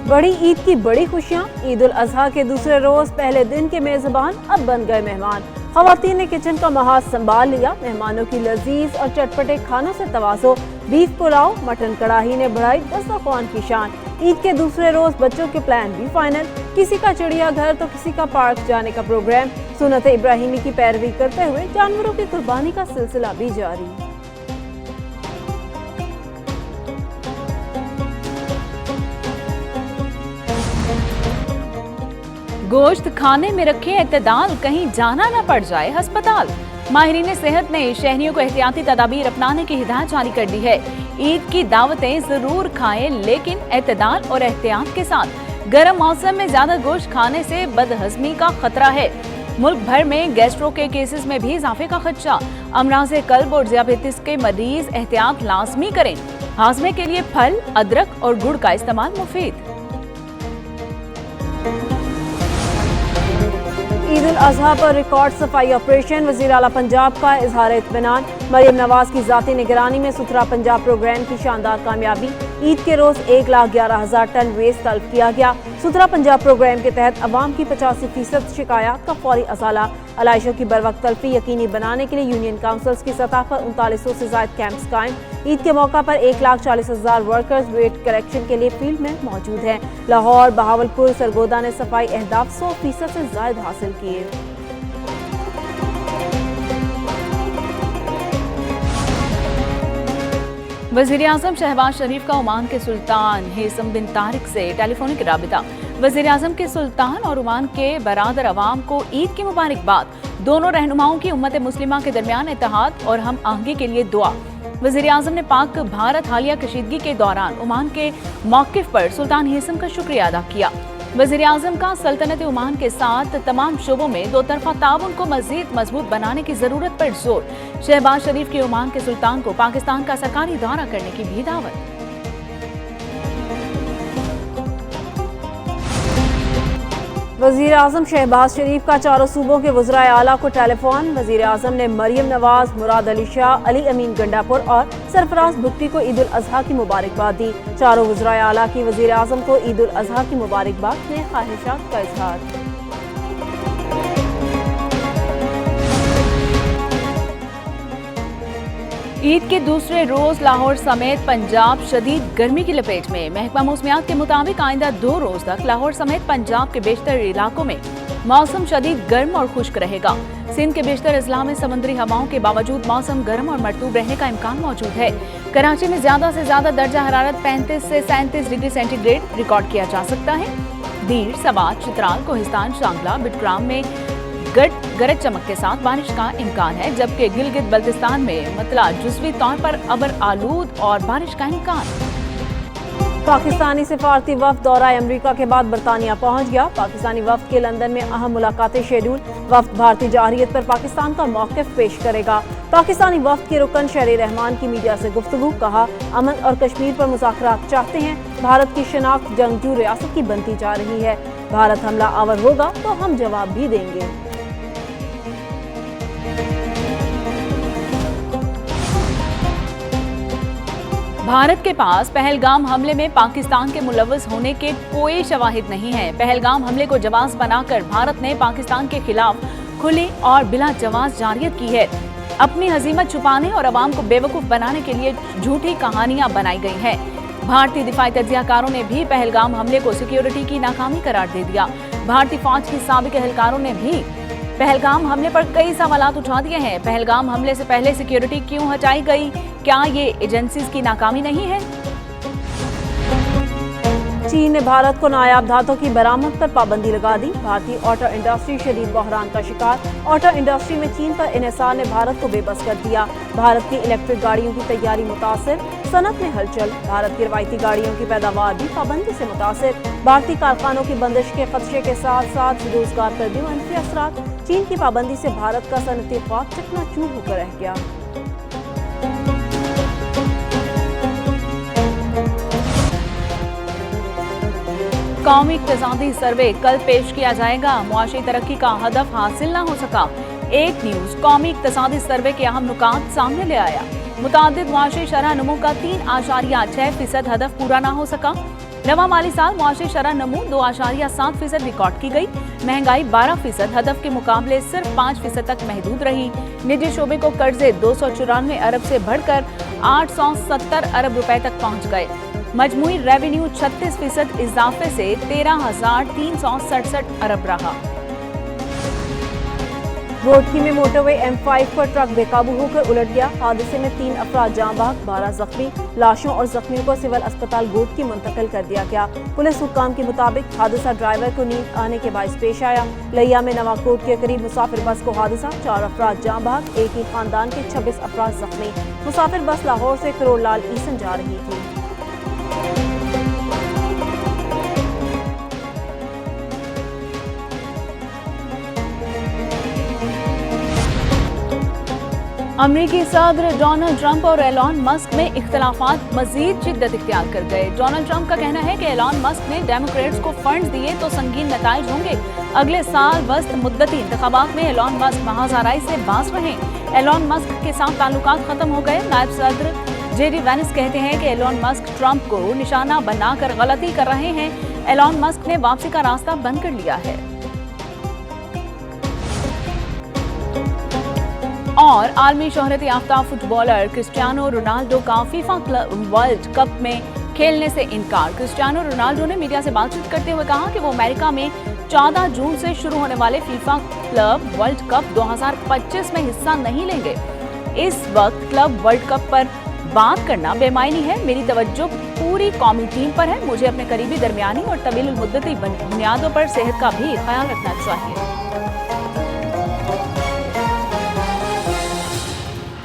बड़ी ईद की बड़ी खुशियां। ईद उल अजहा के दूसरे रोज पहले दिन के मेजबान अब बन गए मेहमान। खवातीन ने किचन का महाज संभाल लिया। मेहमानों की लजीज और चटपटे खानों से तवाज़ो। बीफ पुलाव, मटन कढ़ाई ने बढ़ाई दस्तरख्वान की शान। ईद के दूसरे रोज बच्चों के प्लान भी फाइनल। किसी का चिड़िया घर तो किसी का पार्क जाने का प्रोग्राम। सुन्नत इब्राहिमी की पैरवी करते हुए जानवरों की कुर्बानी का सिलसिला भी जारी। गोश्त खाने में रखे एतदाल, कहीं जाना न पड़ जाए अस्पताल। माहिरीन सेहत ने शहरियों को एहतियाती तदाबीर अपनाने की हिदायत जारी कर दी है। ईद की दावतें जरूर खाएं, लेकिन एतदाल और एहतियात के साथ। गर्म मौसम में ज्यादा गोश्त खाने से बदहजमी का खतरा है। मुल्क भर में गैस्ट्रो के केसेस में भी इजाफे का खदशा। अमराज़े कल्ब और ज़ियाबतीस के मरीज एहतियात लाजमी करें। हाजमे के लिए फल, अदरक और गुड़ का इस्तेमाल मुफीद। ईद उल अजहा पर रिकॉर्ड सफाई ऑपरेशन। वज़ीर आला पंजाब का इजहार इत्मीनान। मरियम नवाज की जाती निगरानी में सुथरा पंजाब प्रोग्राम की शानदार कामयाबी। ईद के रोज 1,11,000 टन वेस्ट तलब किया गया। सुथरा पंजाब प्रोग्राम के तहत अवाम की 85% शिकायत का फौरी अजाला। अलाइशों की बरवक्त तलफी यकीनी बनाने के लिए यूनियन काउंसिल्स की सतह पर 3900 से ज्यादा कैंप्स कायम। ईद के मौका पर 1,40,000 वर्कर्स वेट कलेक्शन के लिए फील्ड में मौजूद हैं। लाहौर, बहावलपुर, सरगोदा ने सफाई अहदाफ 100% से ज्यादा हासिल किए। वज़ीर आज़म शहबाज शरीफ का ओमान के सुल्तान हेसम बिन तारिक से टेलीफोनिक राबिता। वज़ीर आज़म के सुल्तान और ओमान के बरादर अवाम को ईद की मुबारकबाद। दोनों रहनुमाओं की उम्मत मुस्लिमा के दरमियान इत्तेहाद और हम आहंगी के लिए दुआ। वज़ीर आज़म ने पाक भारत हालिया कशीदगी के दौरान ओमान के मौक़िफ़ पर सुल्तान हेसम का शुक्रिया अदा किया। वज़ीर आज़म का सल्तनत ओमान के साथ तमाम शोबों में दो तरफा ताउन को मज़ीद मजबूत बनाने की ज़रूरत पर जोर। शहबाज शरीफ के ओमान के सुल्तान को पाकिस्तान का सरकारी दौरा करने की भी दावत। वज़ीर आज़म शहबाज शरीफ का चारों सूबों के वज़राए आला को टेलीफोन। वज़ीर आज़म ने मरियम नवाज, मुराद अली शाह, अली अमीन गंडापुर और सरफराज भुट्टी को ईद उल अजहा की मुबारकबाद दी। चारों वज़राए आला की वज़ीर आज़म को ईद उल अजहा की मुबारकबाद ने ख्वाहिशात का इजहार। ईद के दूसरे रोज लाहौर समेत पंजाब शदीद गर्मी की लपेट में। महकमा मौसमियात के मुताबिक आइंदा 2 रोज तक लाहौर समेत पंजाब के बेशतर इलाकों में मौसम शदीद गर्म और खुश्क रहेगा। सिंध के बेशतर अजला में समुद्री हवाओं के बावजूद मौसम गर्म और मरतूब रहने का इम्कान मौजूद है। कराची में ज्यादा से ज्यादा दर्जा हरारत 35 से 37 डिग्री सेंटीग्रेड रिकॉर्ड किया जा सकता है। दीर, सवात, चित्राल, कोहिस्तान, शांगला, बिटग्राम में गरज चमक के साथ बारिश का इम्कान है, जबकि गिलगित बल्तिस्तान में मतला जुज़वी तौर पर अबर आलूद और बारिश का इम्कान। पाकिस्तानी सिफारती वफ्द दौरा अमरीका के बाद बरतानिया पहुंच गया। पाकिस्तानी वफ्द के लंदन में अहम मुलाकातें शेड्यूल। वफ्द भारतीय जारहियत पर पाकिस्तान का मौक़िफ़ पेश करेगा। पाकिस्तानी वफ्द के रुकन शहरी रहमान की मीडिया से गुफ्तगू। कहा, अमन और कश्मीर पर मुज़ाकरात चाहते हैं। भारत की शनाख्त जंगजू रियासत की बनती जा रही है। भारत हमला आवर होगा तो हम जवाब भी देंगे। भारत के पास पहलगाम हमले में पाकिस्तान के मुलव्वस होने के कोई शवाहिद नहीं है। पहलगाम हमले को जवाब बनाकर भारत ने पाकिस्तान के खिलाफ खुली और बिला जवाब जारियत की है। अपनी हजीमत छुपाने और अवाम को बेवकूफ़ बनाने के लिए झूठी कहानियां बनाई गई हैं। भारतीय दिफाई तज्जियाकारों ने भी पहलगाम हमले को सिक्योरिटी की नाकामी करार दे दिया। भारतीय फौज के साबिक एहलकारों ने भी पहलगाम हमले पर कई सवालात उठा दिए हैं। पहलगाम हमले से पहले सिक्योरिटी क्यों हटाई गई? क्या ये एजेंसीज की नाकामी नहीं है? चीन ने भारत को नायाब धातों की बरामद पर पाबंदी लगा दी। भारतीय ऑटो इंडस्ट्री शदीद बहरान का शिकार। ऑटो इंडस्ट्री में चीन पर इन्हिसार ने भारत को बेबस कर दिया। भारत की इलेक्ट्रिक गाड़ियों की तैयारी मुतासिर। सनत में हलचल। भारत की रवायती गाड़ियों की पैदावार भी पाबंदी से मुतासिर। भारतीय कारखानों की बंदिश के खदशे के साथ साथ रोजगार पर भी मनफी असरात। चीन की पाबंदी से भारत का सनती ख्वाब चकनाचूर होकर रह गया। कौमी इक्तिसादी सर्वे कल पेश किया जाएगा। मुआशी तरक्की का हदफ हासिल न हो सका। एक न्यूज कौमी इक्तिसादी सर्वे के अहम नुकात सामने ले आया। मुतादिद मुआशी शरह नमू का 3.6% हदफ पूरा न हो सका। नवा माली साल मुआशी शरह नमू 2.7% रिकॉर्ड की गई। महंगाई 12%, हदफ के मुकाबले सिर्फ 5% तक महदूद रही। निजी शोबे को कर्जे 294 अरब से बढ़कर 870 अरब रुपए तक पहुंच गए। मजमूई रेवेन्यू 36% इजाफे से 13,367 अरब रहा। रोडकी में मोटरवे M5 पर ट्रक बेकाबू होकर उलट गया। हादसे में 3 अफराद जाँ बहक, 12 जख्मी। लाशों और जख्मियों को सिविल अस्पताल गोदकी मुंतकिल कर दिया गया। पुलिस हुक्काम के मुताबिक हादसा ड्राइवर को नींद आने के बाइस पेश आया। लिया में नवाकोट के करीब मुसाफिर बस को हादसा, 4 अफराद जाँ बहक, एक ही खानदान के 26 अफराद जख्मी। मुसाफिर बस लाहौर से करोड़लाल ईसन जा रही थी। अमरीकी सदर डोनाल्ड ट्रंप और एलॉन मस्क में इख्तलाफात मजीद शिद्दत इख्तियार कर गए। डोनाल्ड ट्रंप का कहना है कि एलॉन मस्क ने डेमोक्रेट्स को फंड्स दिए तो संगीन नताइज होंगे। अगले साल वस्त मुद्दती इंतखाबात में एलॉन मस्क महाज़ाराई से बाज रहे। एलॉन मस्क के साथ ताल्लुकात खत्म हो गए। नायब सदर जेडी वैंस कहते हैं कि एलॉन मस्क ट्रंप को निशाना बनाकर गलती कर रहे हैं। एलॉन मस्क ने वापसी का रास्ता बंद कर लिया है। और आलमी शोहरत याफ्ता फुटबॉलर क्रिस्टियानो रोनाल्डो का फीफा क्लब वर्ल्ड कप में खेलने से इनकार। क्रिस्टियानो रोनाल्डो ने मीडिया से बातचीत करते हुए कहा कि वो अमेरिका में 14 जून से शुरू होने वाले फीफा क्लब वर्ल्ड कप 2025 में हिस्सा नहीं लेंगे। इस वक्त क्लब वर्ल्ड कप पर बात करना बेमायनी है। मेरी तवज्जो पूरी कौमी टीम पर है। मुझे अपने करीबी, दरमियानी और तवील मुद्दती बुनियादों पर सेहत का भी ख्याल रखना चाहिए।